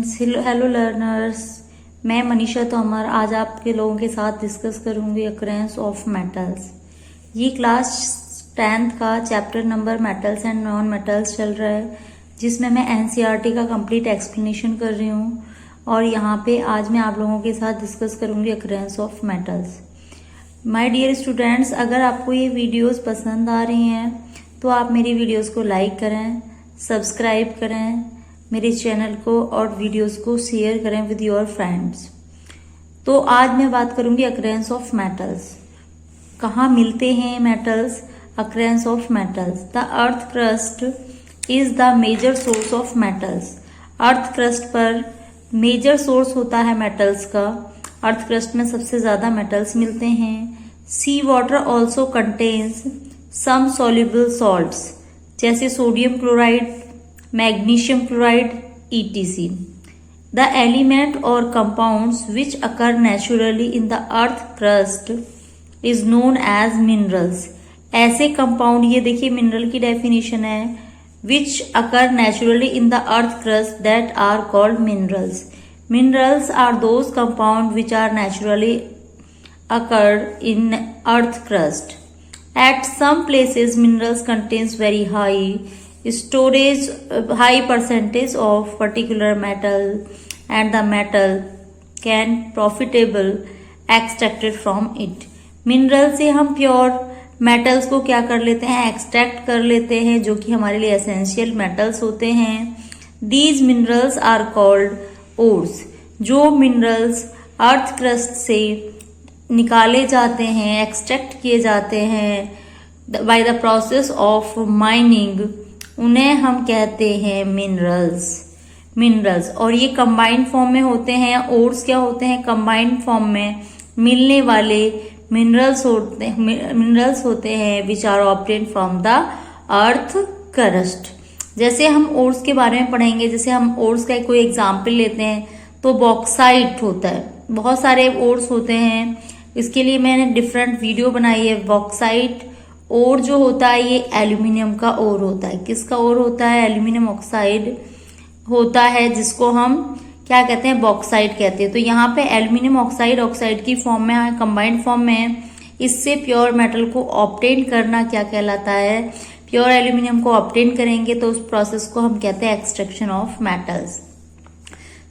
Students, hello learners. मैं मनीषा तोमर आज आपके लोगों के साथ डिस्कस करूंगी अकरेंस ऑफ मेटल्स। ये क्लास 10th का chapter number metals and non metals चल रहा है, जिसमें मैं एनसीईआरटी का कंप्लीट एक्सप्लेनेशन कर रही हूँ। और यहाँ पे आज मैं आप लोगों के साथ डिस्कस करूंगी occurrence of metals. My dear students, अगर आपको ये वीडियोस पसंद आ रही हैं तो आप मेरी वीडियोस को लाइक करें, सब्सक्राइब करें मेरे चैनल को और वीडियोस को शेयर करें विद योर फ्रेंड्स। तो आज मैं बात करूंगी अकरेंस ऑफ मेटल्स। कहाँ मिलते हैं metals? Occurrence of metals. The earth crust is the major source of metals. Earth crust पर मेजर सोर्स होता है मेटल्स का। अर्थ क्रस्ट में सबसे ज्यादा मेटल्स मिलते हैं। Sea water also contains some soluble salts, जैसे sodium chloride, magnesium chloride etc. The element or compounds which occur naturally in the earth crust is known as minerals. ऐसे compound, ये देखिए mineral की डेफिनेशन है, which occur naturally in the earth crust that are called minerals. Minerals are those compounds which are naturally occurred in earth crust. At some places minerals contains very high percentage of particular metal and the metal can profitable extracted from it. Mineral से हम pure metals को क्या कर लेते हैं? Extract कर लेते हैं, जो कि हमारे लिए एसेंशियल मेटल्स होते हैं। These minerals are called ores. जो मिनरल्स अर्थ क्रस्ट से निकाले जाते हैं, एक्सट्रैक्ट किए जाते हैं by the process of mining, उन्हें हम कहते हैं मिनरल्स। और ये कंबाइंड फॉर्म में होते हैं। ओर्स क्या होते हैं? कंबाइंड फॉर्म में मिलने वाले मिनरल्स होते हैं which are obtained from the earth crust. जैसे हम ओर्स के बारे में पढ़ेंगे, जैसे हम ओर्स का कोई एग्जाम्पल लेते हैं तो बॉक्साइट होता है। बहुत सारे ओर्स होते हैं, इसके लिए मैंने डिफरेंट वीडियो बनाई है। बॉक्साइट ओर जो होता है ये एल्यूमिनियम का ओर होता है। किसका ओर होता है? एल्यूमिनियम ऑक्साइड होता है, जिसको हम क्या कहते हैं? बॉक्साइट कहते हैं। तो यहाँ पे एल्यूमिनियम ऑक्साइड की फॉर्म में है, कंबाइंड फॉर्म में है। इससे प्योर मेटल को ऑब्टेन करना क्या कहलाता है? प्योर एल्यूमिनियम को ऑब्टेन करेंगे तो उस प्रोसेस को हम कहते हैं extraction of metals.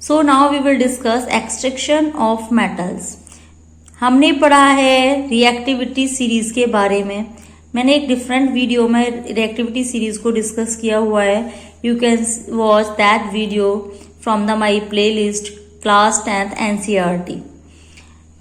So now we will discuss extraction of metals. हमने पढ़ा है रिएक्टिविटी सीरीज के बारे में। मैंने एक डिफरेंट वीडियो में रिएक्टिविटी सीरीज को डिस्कस किया हुआ है। You can watch that video from the my play list class 10th NCERT.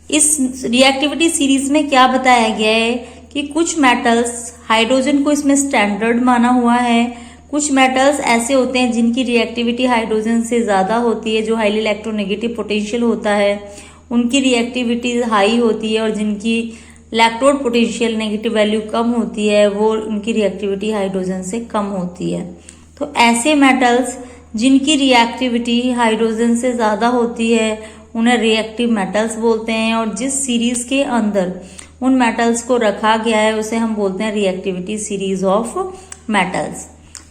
इस रिएक्टिविटी सीरीज में क्या बताया गया है कि कुछ मेटल्स, हाइड्रोजन को इसमें स्टैंडर्ड माना हुआ है। कुछ मेटल्स ऐसे होते हैं जिनकी रिएक्टिविटी हाइड्रोजन से ज्यादा होती है, जो हाईली इलेक्ट्रोनेगेटिव पोटेंशियल होता है उनकी रिएक्टिविटी हाई होती है, और जिनकी इलेक्ट्रोड पोटेंशियल नेगेटिव वैल्यू कम होती है वो उनकी रिएक्टिविटी हाइड्रोजन से कम होती है। तो ऐसे मेटल्स जिनकी रिएक्टिविटी हाइड्रोजन से ज्यादा होती है उन्हें रिएक्टिव मेटल्स बोलते हैं। और जिस सीरीज के अंदर उन मेटल्स को रखा गया है उसे हम बोलते हैं रिएक्टिविटी सीरीज ऑफ मेटल्स।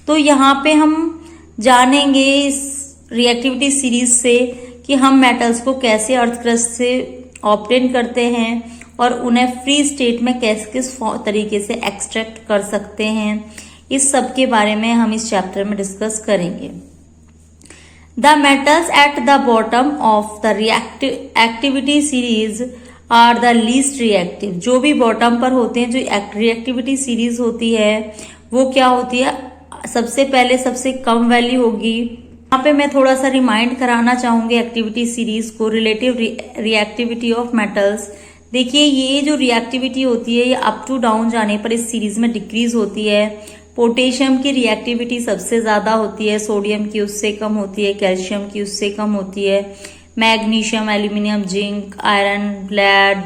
तो यहाँ पे हम जानेंगे इस रिएक्टिविटी सीरीज से कि हम मेटल्स को कैसे अर्थ क्रस्ट से ऑब्टेन करते हैं और उन्हें फ्री स्टेट में किस तरीके से एक्सट्रैक्ट कर सकते हैं। इस सब के बारे में हम इस चैप्टर में डिस्कस करेंगे। The metals at the bottom of the reactivity series are the least reactive. जो भी बॉटम पर होते हैं, जो रिएक्टिविटी सीरीज होती है वो क्या होती है? सबसे पहले सबसे कम वैल्यू होगी। यहाँ पे मैं थोड़ा सा रिमाइंड कराना चाहूंगी एक्टिविटी सीरीज को, रिलेटिव रिएक्टिविटी ऑफ मेटल्स। देखिए ये जो रिएक्टिविटी होती है ये अप टू डाउन जाने पर इस सीरीज में डिक्रीज होती है। पोटेशियम की रिएक्टिविटी सबसे ज्यादा होती है, सोडियम की उससे कम होती है, कैल्शियम की उससे कम होती है, magnesium, aluminium, zinc, iron, lead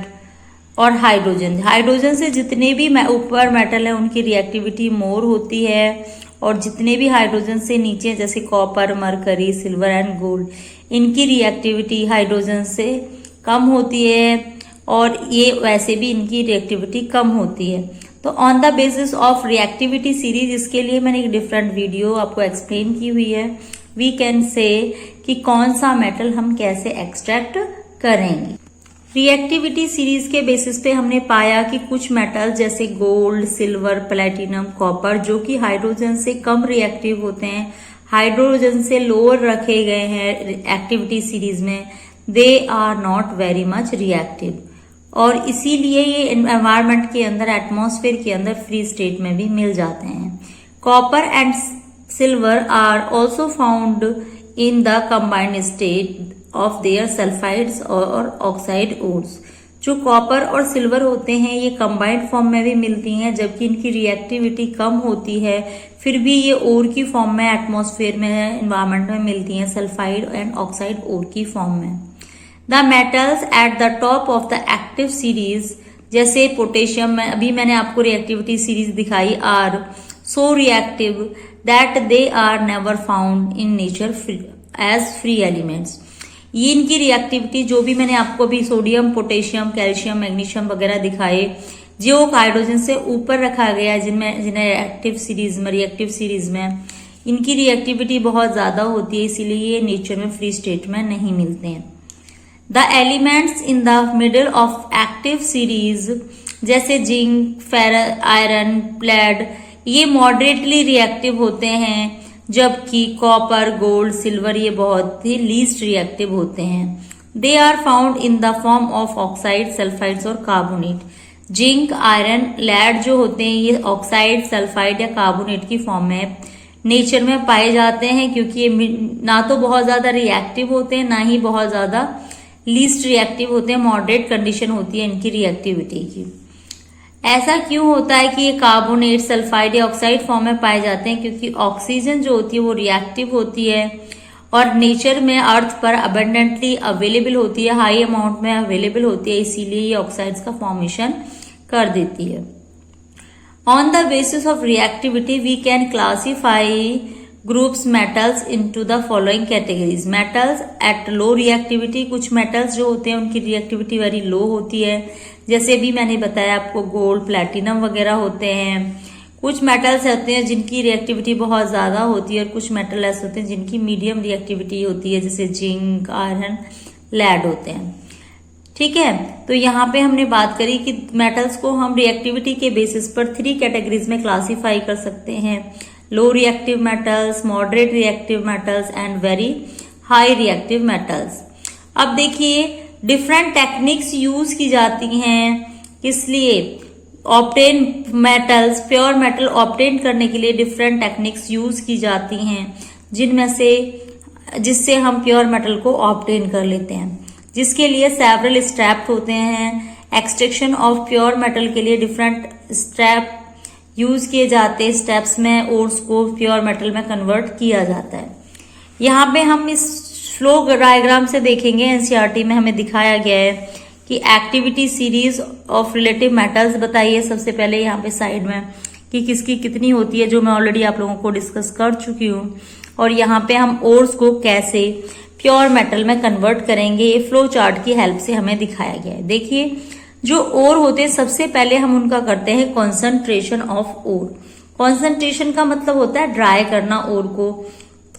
और हाइड्रोजन से जितने भी ऊपर मेटल है उनकी रिएक्टिविटी मोर होती है। और जितने भी हाइड्रोजन से नीचे, जैसे copper, mercury, silver and gold, इनकी रिएक्टिविटी हाइड्रोजन से कम होती है और ये वैसे भी इनकी रिएक्टिविटी कम होती है। तो on the basis of reactivity series, इसके लिए मैंने एक डिफरेंट वीडियो आपको एक्सप्लेन की हुई है। वी कैन से कि कौन सा मेटल हम कैसे एक्सट्रैक्ट करेंगे। रिएक्टिविटी सीरीज के बेसिस पे हमने पाया कि कुछ मेटल जैसे गोल्ड, सिल्वर, प्लेटिनम, कॉपर जो कि हाइड्रोजन से कम रिएक्टिव होते हैं, हाइड्रोजन से लोअर रखे गए हैं एक्टिविटी सीरीज में, they are not very much reactive, और इसीलिए ये एनवायरनमेंट के अंदर, एटमॉस्फेयर के अंदर फ्री स्टेट में भी मिल जाते हैं। Copper and silver are also found in the combined state of their sulphides और ऑक्साइड ओर्स। जो कॉपर और सिल्वर होते हैं ये कंबाइंड फॉर्म में भी मिलती हैं, जबकि इनकी रिएक्टिविटी कम होती है, फिर भी ये ओर की फॉर्म में एटमॉस्फेयर में, एनवायरनमेंट में मिलती हैं, सल्फाइड एंड ऑक्साइड ओर की फॉर्म में। The metals at the top of the active series, जैसे पोटेशियम में अभी मैंने आपको रिएक्टिविटी सीरीज दिखाई, are so reactive that they are never found in nature as free elements. ये इनकी रिएक्टिविटी जो भी मैंने आपको अभी सोडियम, पोटेशियम, कैल्शियम, मैग्नीशियम वगैरह दिखाए, जो हाइड्रोजन से ऊपर रखा गया जिन्हें रिएक्टिव सीरीज में इनकी रिएक्टिविटी बहुत ज्यादा होती है, इसीलिए ये नेचर में फ्री स्टेट में नहीं मिलते हैं। The elements in the middle of active series जैसे जिंक, फेरस, आयरन, लेड, ये मॉडरेटली रिएक्टिव होते हैं, जबकि कॉपर, गोल्ड, सिल्वर ये बहुत ही लीस्ट रिएक्टिव होते हैं। They are found in the form of oxide, sulphides और कार्बोनेट। जिंक, आयरन, लेड जो होते हैं ये ऑक्साइड, सल्फाइड या कार्बोनेट की फॉर्म में नेचर में पाए जाते हैं, क्योंकि ये ना तो बहुत ज्यादा रिएक्टिव होते हैं, ना ही बहुत ज्यादा लीस्ट रिएक्टिव होते हैं, मॉडरेट कंडीशन होती है इनकी रिएक्टिविटी की। ऐसा क्यों होता है कि ये कार्बोनेट, सल्फाइड या ऑक्साइड फॉर्म में पाए जाते हैं? क्योंकि ऑक्सीजन जो होती है वो रिएक्टिव होती है और नेचर में अर्थ पर अबंडेंटली अवेलेबल होती है, हाई अमाउंट में अवेलेबल होती है, इसीलिए ये ऑक्साइड्स का फॉर्मेशन कर देती है। On the basis of reactivity we can classify groups metals into the following categories. Metals at low reactivity, कुछ मेटल्स जो होते हैं उनकी रिएक्टिविटी वेरी लो होती है, जैसे भी मैंने बताया आपको गोल्ड, प्लैटिनम वगैरह होते हैं। कुछ मेटल्स होते हैं जिनकी रिएक्टिविटी बहुत ज्यादा होती है और कुछ मेटल ऐसे होते हैं जिनकी मीडियम रिएक्टिविटी होती है, जैसे जिंक, आयरन, लेड होते हैं। ठीक है, तो यहाँ पे हमने बात करी कि मेटल्स को हम रिएक्टिविटी के बेसिस पर 3 कैटेगरीज में क्लासीफाई कर सकते हैं: low reactive metals, moderate reactive metals and very high reactive metals. अब देखिए डिफरेंट टेक्निक्स यूज की जाती हैं, इसलिए obtain metals, pure metal obtain करने के लिए डिफरेंट टेक्निक्स यूज की जाती हैं, जिससे हम प्योर मेटल को ऑब्टेन कर लेते हैं, जिसके लिए सेवरल स्टेप होते हैं। एक्सट्रैक्शन ऑफ प्योर मेटल के लिए डिफरेंट स्टेप यूज किए जाते हैं, स्टेप्स में ओर्स को प्योर मेटल में कन्वर्ट किया जाता है। यहाँ पे हम इस फ्लो डायग्राम से देखेंगे, एनसीईआरटी में हमें दिखाया गया है कि activity series of relative metals बताइए सबसे पहले यहाँ पे साइड में कि किसकी कितनी होती है, जो मैं ऑलरेडी आप लोगों को डिस्कस कर चुकी हूँ। और यहाँ पे हम ओर्स को कैसे प्योर मेटल में कन्वर्ट करेंगे, ये फ्लो चार्ट की हेल्प से हमें दिखाया गया है। देखिए जो ओर होते हैं सबसे पहले हम उनका करते हैं कॉन्सेंट्रेशन ऑफ ओर। कॉन्सेंट्रेशन का मतलब होता है ड्राई करना ओर को,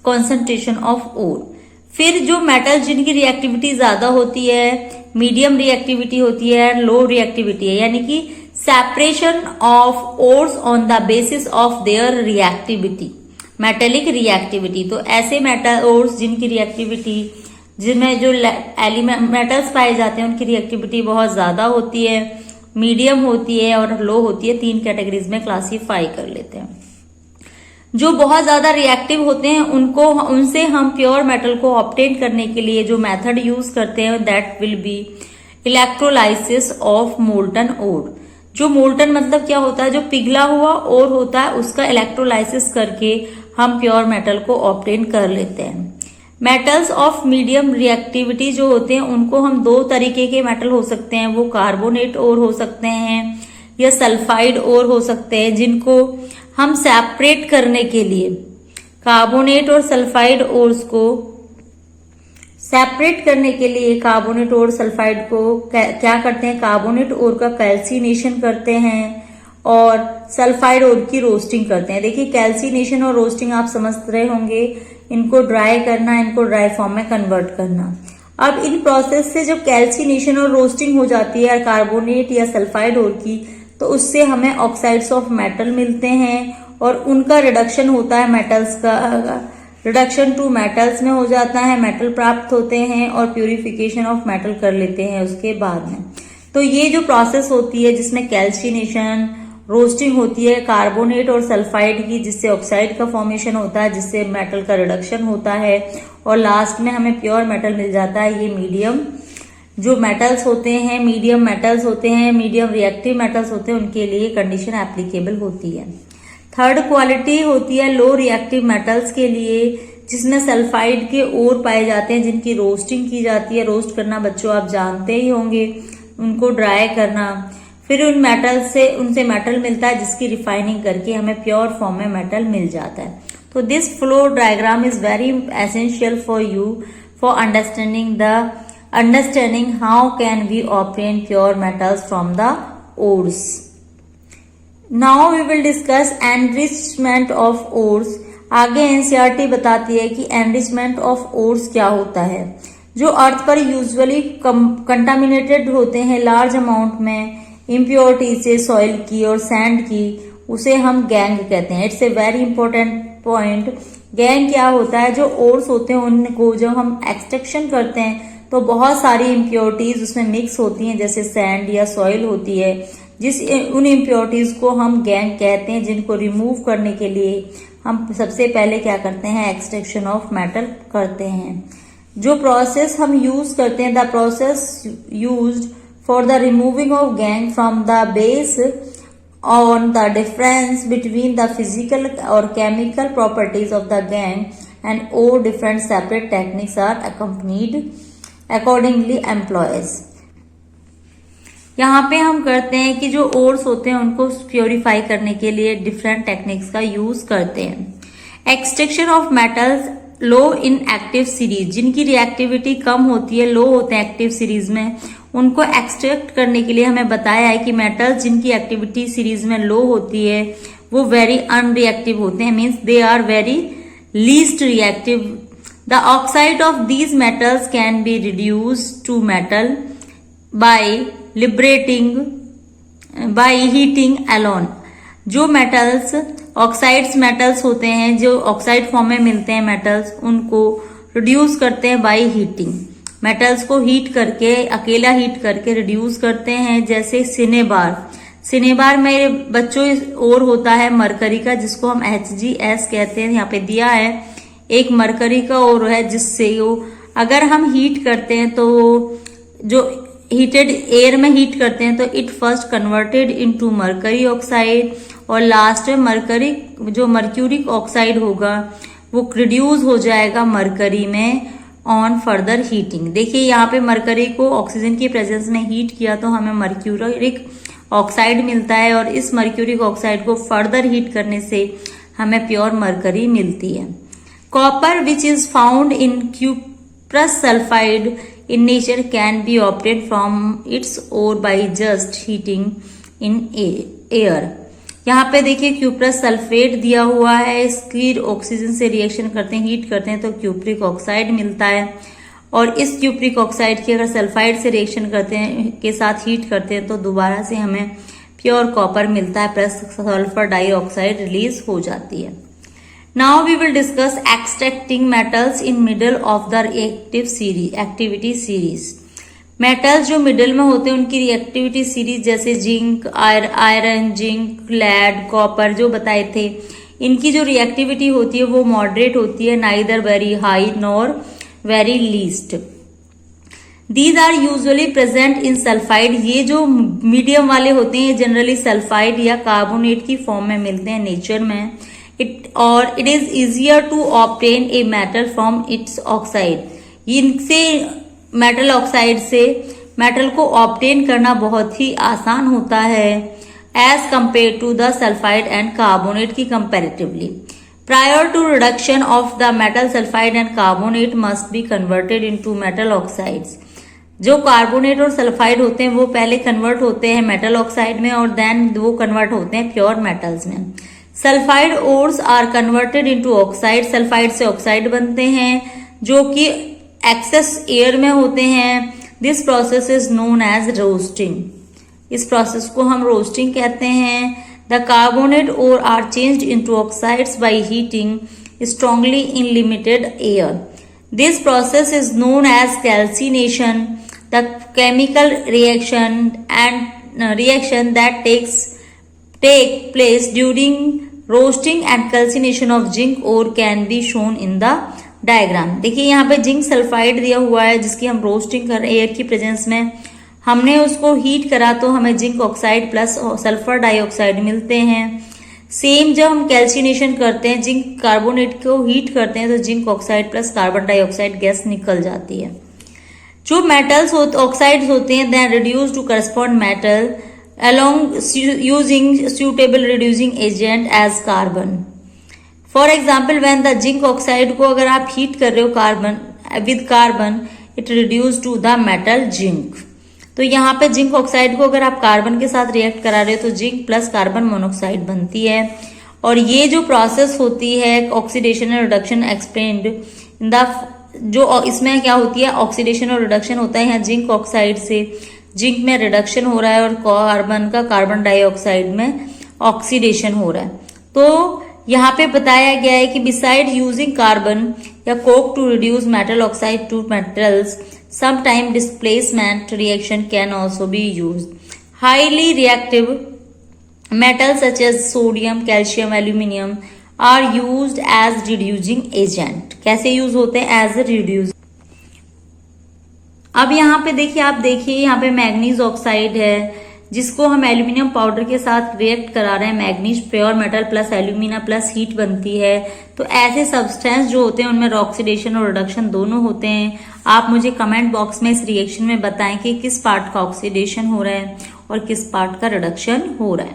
कॉन्सेंट्रेशन ऑफ ओर। फिर जो मेटल जिनकी रिएक्टिविटी ज्यादा होती है, मीडियम रिएक्टिविटी होती है, लो रिएक्टिविटी है, यानी कि separation of ores on the basis of their reactivity, metallic reactivity. तो ऐसे मेटल ओर्स जिनकी रिएक्टिविटी, जिनमें जो एलिमेंट मेटल्स पाए जाते हैं उनकी रिएक्टिविटी बहुत ज्यादा होती है, मीडियम होती है और लो होती है, 3 कैटेगरीज में क्लासीफाई कर लेते हैं। जो बहुत ज्यादा रिएक्टिव होते हैं उनसे हम प्योर मेटल को ऑब्टेन करने के लिए जो मेथड यूज करते हैं that will be electrolysis of molten ore. जो मोल्टन मतलब क्या होता है, जो पिघला हुआ ओर होता है उसका इलेक्ट्रोलाइसिस करके हम प्योर मेटल को ऑब्टेन कर लेते हैं। मेटल्स ऑफ मीडियम रिएक्टिविटी जो होते हैं उनको हम 2 तरीके के मेटल हो सकते हैं, वो कार्बोनेट ओर हो सकते हैं या सल्फाइड ओर हो सकते हैं, जिनको हम सेपरेट करने के लिए कार्बोनेट और सल्फाइड ओर्स को सेपरेट करने के लिए कार्बोनेट और सल्फाइड को क्या करते हैं, कार्बोनेट ओर का कैल्सिनेशन करते हैं और सल्फाइड ओर की रोस्टिंग करते हैं। देखिए कैल्सिनेशन और रोस्टिंग आप समझ रहे होंगे, इनको ड्राई करना, इनको ड्राई फॉर्म में कन्वर्ट करना। अब इन प्रोसेस से जब कैल्सिनेशन और रोस्टिंग हो जाती है कार्बोनेट या सल्फाइड ओर की, तो उससे हमें ऑक्साइड्स ऑफ मेटल मिलते हैं और उनका रिडक्शन होता है मेटल्स का, रिडक्शन टू मेटल्स में हो जाता है, मेटल प्राप्त होते हैं और प्यूरिफिकेशन ऑफ मेटल कर लेते हैं उसके बाद में। तो ये जो प्रोसेस होती है जिसमें कैल्सिनेशन, रोस्टिंग होती है कार्बोनेट और सल्फाइड की, जिससे ऑक्साइड का फॉर्मेशन होता है, जिससे मेटल का रिडक्शन होता है और लास्ट में हमें प्योर मेटल मिल जाता है। ये मीडियम जो मेटल्स होते हैं, मीडियम मेटल्स होते हैं, मीडियम रिएक्टिव मेटल्स होते हैं, उनके लिए कंडीशन एप्लीकेबल होती है। थर्ड क्वालिटी होती है लो रिएक्टिव मेटल्स के लिए, जिसमें सल्फाइड के ओर पाए जाते हैं, जिनकी रोस्टिंग की जाती है। रोस्ट करना बच्चों आप जानते ही होंगे, उनको ड्राई करना, फिर उन मेटल से उनसे मेटल मिलता है जिसकी रिफाइनिंग करके हमें प्योर फॉर्म में मेटल मिल जाता है। तो this flow diagram is very essential for you for understanding how can we obtain pure metals from the ores. Now we will discuss enrichment of ores. आगे एनसीईआरटी बताती है कि एनरिचमेंट ऑफ ओर्स क्या होता है। जो अर्थ पर यूजुअली कंटामिनेटेड होते हैं लार्ज अमाउंट में इम्प्योरिटी से, सॉइल की और सैंड की, उसे हम गैंग कहते हैं। It's a very important point. Gang क्या होता है, जो ओर्स होते हैं उनको जब हम एक्सट्रैक्शन करते हैं तो बहुत सारी इम्प्योरिटीज उसमें मिक्स होती हैं, जैसे सैंड या सॉइल होती है, उन इम्प्योरिटीज को हम गैंग कहते हैं, जिनको रिमूव करने के लिए हम सबसे पहले क्या करते हैं, एक्सट्रैक्शन ऑफ मेटल करते हैं। जो प्रोसेस हम यूज करते हैं, the process used for the removing of gangue from the base on the difference between the physical or chemical properties of the gangue and all different separate techniques are accompanied accordingly employs। यहाँ पे हम करते हैं कि जो ores होते हैं उनको प्योरीफाई करने के लिए डिफरेंट टेक्निक्स का यूज करते हैं। Extraction of metals low in active series, जिनकी रिएक्टिविटी कम होती है, लो होते हैं एक्टिव सीरीज में, उनको एक्सट्रैक्ट करने के लिए हमें बताया है कि मेटल्स जिनकी एक्टिविटी सीरीज में लो होती है वो वेरी अनरिएक्टिव होते हैं, means they are very least reactive. The oxide of these metals can be reduced to metal by liberating by heating alone. जो मेटल्स ऑक्साइड्स मेटल्स होते हैं, जो ऑक्साइड फॉर्म में मिलते हैं मेटल्स, उनको रिड्यूस करते हैं बाय हीटिंग। मेटल्स को हीट करके, अकेला हीट करके रिड्यूस करते हैं। जैसे सिनेबार में बच्चों और होता है मरकरी का, जिसको हम HgS कहते हैं, यहाँ पे दिया है एक मरकरी का और है, जिससे अगर हम हीट करते हैं तो जो हीटेड एयर में हीट करते हैं तो it first converted into mercury oxide और लास्ट में मर्क्यूरिक ऑक्साइड होगा वो रिड्यूस हो जाएगा मरकरी में ऑन फर्दर हीटिंग। देखिए यहाँ पे मरकरी को ऑक्सीजन की प्रेजेंस में हीट किया तो हमें मर्क्यूरिक ऑक्साइड मिलता है और इस मर्क्यूरिक ऑक्साइड को फर्दर हीट करने से हमें प्योर मरकरी मिलती है। Copper which is found in cuprous sulphide in nature can be obtained from its ore by just heating in air। यहाँ पे देखिए क्यूप्रस सल्फेट दिया हुआ है, इसकी ऑक्सीजन से रिएक्शन करते हैं, हीट करते हैं तो क्यूप्रिक ऑक्साइड मिलता है और इस क्यूप्रिक ऑक्साइड की अगर सल्फाइड से रिएक्शन करते हैं के साथ हीट करते हैं तो दोबारा से हमें प्योर कॉपर मिलता है प्लस सल्फर डाइऑक्साइड रिलीज हो जाती है। Now we will discuss extracting metals in middle of the activity series। Metals जो मिडल में होते हैं उनकी रिएक्टिविटी सीरीज, जैसे zinc, iron, zinc, lead, copper जो बताए थे, इनकी जो रिएक्टिविटी होती है वो मॉडरेट होती है, neither very high nor very least. These are usually present in sulphide. ये जो मीडियम वाले होते हैं जनरली सल्फाइड या कार्बोनेट की फॉर्म में मिलते हैं नेचर में। it is easier to obtain a metal from its oxide। इनसे मेटल ऑक्साइड से मेटल को ऑब्टेन करना बहुत ही आसान होता है as compare to the sulphide and carbonate की comparatively. Prior to reduction of the metal sulphide and carbonate must be converted into metal oxides. जो कार्बोनेट और सल्फाइड होते हैं वो पहले कन्वर्ट होते हैं मेटल ऑक्साइड में और देन वो कन्वर्ट होते हैं प्योर मेटल्स में। Sulphide ores are converted into oxide, sulphide से ऑक्साइड बनते हैं जो कि एक्सेस एयर में होते हैं। This process is known as roasting, इस प्रोसेस को हम रोस्टिंग कहते हैं। The carbonate ore are changed into oxides by heating strongly in limited air. This process is known as calcination. The chemical reaction that take place during roasting and calcination of zinc ore can be shown in the diagram. देखिए यहाँ पे zinc sulphide दिया हुआ है जिसकी हम roasting कर रहे हैं एयर की प्रेजेंस में, हमने उसको हीट करा तो हमें zinc oxide plus sulphur dioxide मिलते हैं। सेम जब हम कैल्सिनेशन करते हैं, जिंक कार्बोनेट को हीट करते हैं तो zinc oxide plus carbon dioxide gas निकल जाती है। जो मेटल्स ऑक्साइड्स होते हैं they reduce to correspond metal along using suitable reducing agent as carbon. For example when the zinc oxide को अगर आप हीट कर रहे हो carbon with carbon it reduce to the metal zinc. तो यहाँ पे जिंक ऑक्साइड को अगर आप कार्बन के साथ रिएक्ट करा रहे हो तो जिंक प्लस कार्बन मोनोक्साइड बनती है। और ये जो प्रोसेस होती है ऑक्सीडेशन और रिडक्शन एक्सप्लेन्ड इन द, जो इसमें क्या होती है ऑक्सीडेशन और रिडक्शन होता है। यहाँ जिंक ऑक्साइड से जिंक में रिडक्शन हो रहा है और कार्बन का कार्बन डाइऑक्साइड में ऑक्सीडेशन हो रहा है। तो यहाँ पे बताया गया है कि बिसाइड यूजिंग कार्बन या coke to reduce metal oxide to metals, sometime displacement reaction can also be used. Highly reactive metals such as sodium, calcium, aluminum are used as reducing agent. कैसे यूज होते हैं? As a reduce. अब यहाँ पे देखिए, आप देखिए यहाँ पे मैग्नीज ऑक्साइड है जिसको हम एल्यूमिनियम पाउडर के साथ रिएक्ट करा रहे हैं। Manganese pure metal plus alumina plus heat बनती है। तो ऐसे सब्सटेंस जो होते हैं उनमें ऑक्सीडेशन और रिडक्शन दोनों होते हैं। आप मुझे कमेंट बॉक्स में इस रिएक्शन में बताएं कि किस पार्ट का ऑक्सीडेशन हो रहा है और किस पार्ट का रिडक्शन हो रहा है।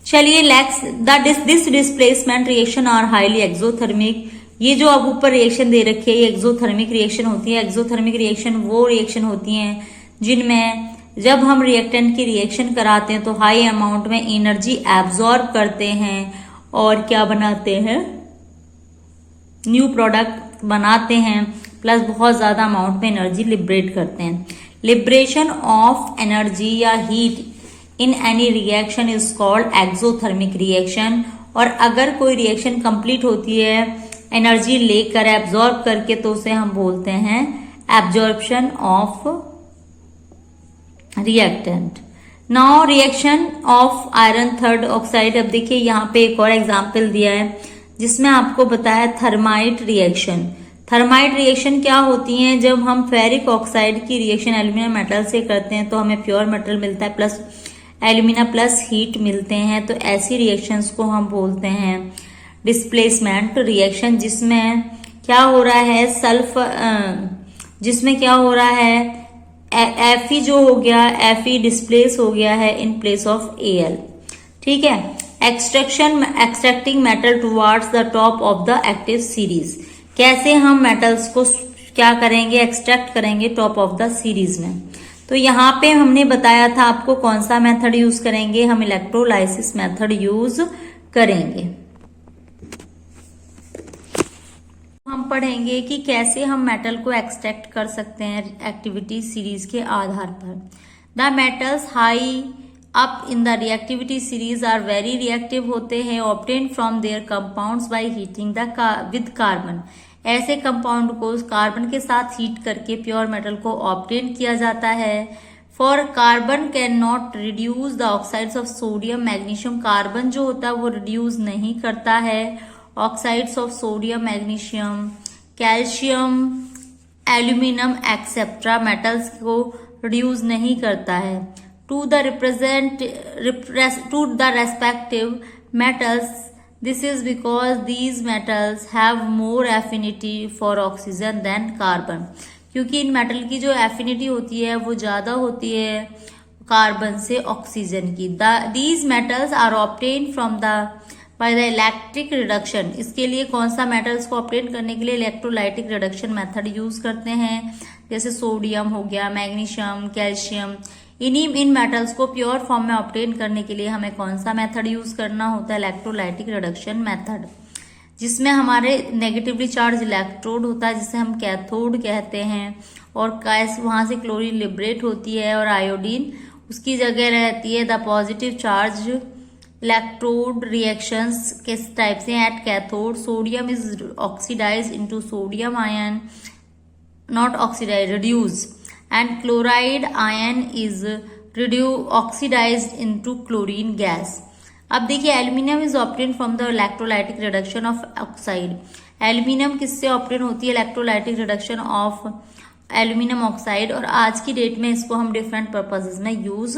चलिए this displacement reaction are highly exothermic. ये जो अब ऊपर रिएक्शन दे रखी है ये एक्सोथर्मिक रिएक्शन होती है। एक्सोथर्मिक रिएक्शन वो रिएक्शन होती हैं जिनमें जब हम रिएक्टेंट की रिएक्शन कराते हैं तो हाई अमाउंट में एनर्जी एब्जॉर्ब करते हैं और क्या बनाते हैं, न्यू प्रोडक्ट बनाते हैं, प्लस बहुत ज्यादा अमाउंट में एनर्जी लिबरेट करते हैं। लिबरेशन ऑफ एनर्जी या heat in any reaction is called exothermic reaction. और अगर कोई रिएक्शन कंप्लीट होती है एनर्जी लेकर एब्जॉर्ब करके तो उसे हम बोलते हैं absorption of reactant. Now reaction of iron third oxide. अब देखिए यहाँ पे एक और एग्जाम्पल दिया है जिसमें आपको बताया थर्माइट रिएक्शन। थर्माइट रिएक्शन क्या होती है? जब हम फेरिक ऑक्साइड की रिएक्शन एल्यूमिनियम मेटल से करते हैं तो हमें प्योर मेटल मिलता है प्लस एल्यूमिना प्लस हीट मिलते हैं। तो ऐसी रिएक्शंस को हम बोलते हैं डिस्प्लेसमेंट रिएक्शन, जिसमें क्या हो रहा है जिसमें क्या हो रहा है Fe जो हो गया, Fe डिस्प्लेस हो गया है इन प्लेस ऑफ Al। ठीक है। Extracting metal towards the top of the active series. कैसे हम मेटल्स को क्या करेंगे, एक्सट्रैक्ट करेंगे टॉप ऑफ द सीरीज में। तो यहाँ पे हमने बताया था आपको कौन सा मेथड यूज करेंगे, हम इलेक्ट्रोलाइसिस मेथड यूज करेंगे। हम पढ़ेंगे कि कैसे हम मेटल को एक्सट्रैक्ट कर सकते हैं एक्टिविटी सीरीज के आधार पर। The metals high up in the reactivity series are very reactive होते हैं, obtain from their compounds by heating with carbon. ऐसे कंपाउंड को कार्बन के साथ हीट करके प्योर मेटल को ऑब्टेन किया जाता है। For carbon can not reduce the oxides of sodium magnesium. Carbon जो होता है वो रिड्यूस नहीं करता है oxides of sodium magnesium, calcium, aluminium etcetera metals को रिड्यूस नहीं करता है to the respective metals. This is because these metals have more affinity for oxygen than carbon. क्योंकि इन मेटल की जो एफिनिटी होती है वो ज्यादा होती है कार्बन से ऑक्सीजन की। These metals are obtain from the by the electric reduction. इसके लिए कौन सा मेटल्स को ऑब्टेन करने के लिए इलेक्ट्रोलाइटिक रिडक्शन मेथड यूज करते हैं, जैसे सोडियम हो गया, मैग्नीशियम, कैल्शियम। इन मेटल्स को प्योर फॉर्म में ऑब्टेन करने के लिए हमें कौन सा मेथड यूज करना होता है? इलेक्ट्रोलाइटिक रिडक्शन मेथड, जिसमें हमारे नेगेटिवली चार्ज इलेक्ट्रोड होता है जिसे हम कैथोड कहते हैं, और वहां से क्लोरीन लिबरेट होती है और आयोडीन उसकी जगह रहती है। The positive charge electrode reactions किस टाइप से? At cathode sodium is oxidise into sodium ion, not oxidise, reduce, and chloride ion is oxidised into chlorine gas. अब देखिए, aluminium is obtain from the electrolytic reduction of oxide. Aluminium किससे obtain होती है? Electrolytic reduction of aluminium oxide, और आज की date में इसको हम डिफरेंट पर्पसेस में यूज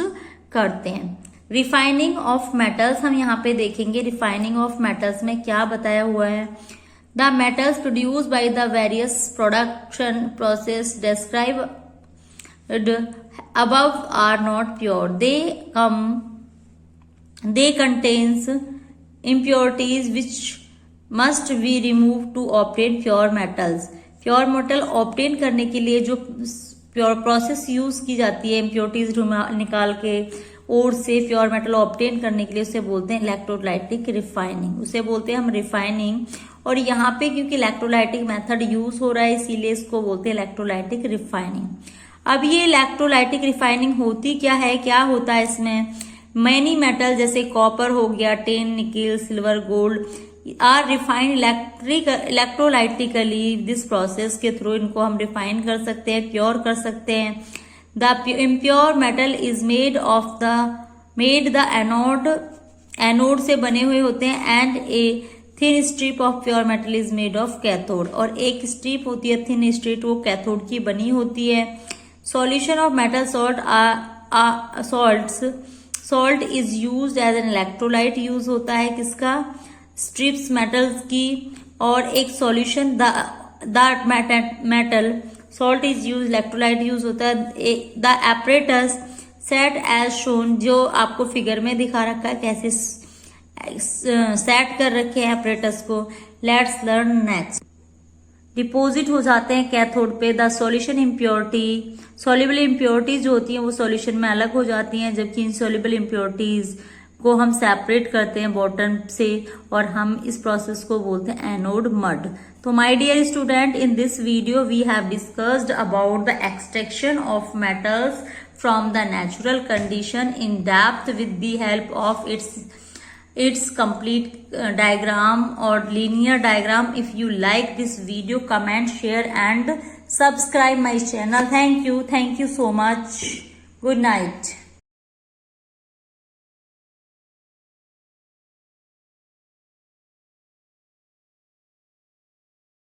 करते हैं। रिफाइनिंग ऑफ मेटल्स हम यहाँ पे देखेंगे। रिफाइनिंग ऑफ मेटल्स में क्या बताया हुआ है? The metals produce by the various production process described above are not pure, they contains impurities which must be removed to obtain pure metals। Pure metal obtain करने के लिए जो प्योर प्रोसेस यूज की जाती है इम्प्योरिटीज निकाल के और से प्योर मेटल ऑब्टेन करने के लिए उसे बोलते हैं इलेक्ट्रोलाइटिक रिफाइनिंग, उसे बोलते हैं हम रिफाइनिंग। और यहाँ पे क्योंकि इलेक्ट्रोलाइटिक मेथड यूज हो रहा है इसीलिए इसको बोलते हैं इलेक्ट्रोलाइटिक रिफाइनिंग। अब ये इलेक्ट्रोलाइटिक रिफाइनिंग होती क्या है, क्या होता है इसमें? मैनी मेटल जैसे कॉपर हो गया, tin, nickel, silver, gold are refined electrolytically. This process के थ्रू इनको हम रिफाइन कर सकते हैं, प्योर कर सकते हैं। The impure metal is made the anode से बने हुए होते हैं, and a thin strip of pure metal is made of cathode, और एक स्ट्रिप होती है थिन स्ट्रिप, वो कैथोड की बनी होती है। Solution of metal salt is used as an electrolyte, use होता है किसका? स्ट्रिप्स मेटल्स की। और एक solution the metal salt is use, electrolyte use होता है। The apparatus set as shown, जो आपको फिगर में दिखा रखा है कैसे सेट कर रखे हैं एपरेटस को। Let's learn next. डिपोजिट हो जाते हैं कैथोड पे the solution impurity, soluble impurities जो होती हैं वो सॉल्यूशन में अलग हो जाती हैं, जबकि इनसॉल्युबल इम्प्योरिटीज को हम सेपरेट करते हैं बॉटम से, और हम इस प्रोसेस को बोलते हैं एनोड मड। तो my dear student, in this video we have discussed about the extraction of metals from the natural condition in depth with the help of its complete diagram or linear diagram. If you like this video, comment, share and subscribe my channel. Thank you so much. Good night.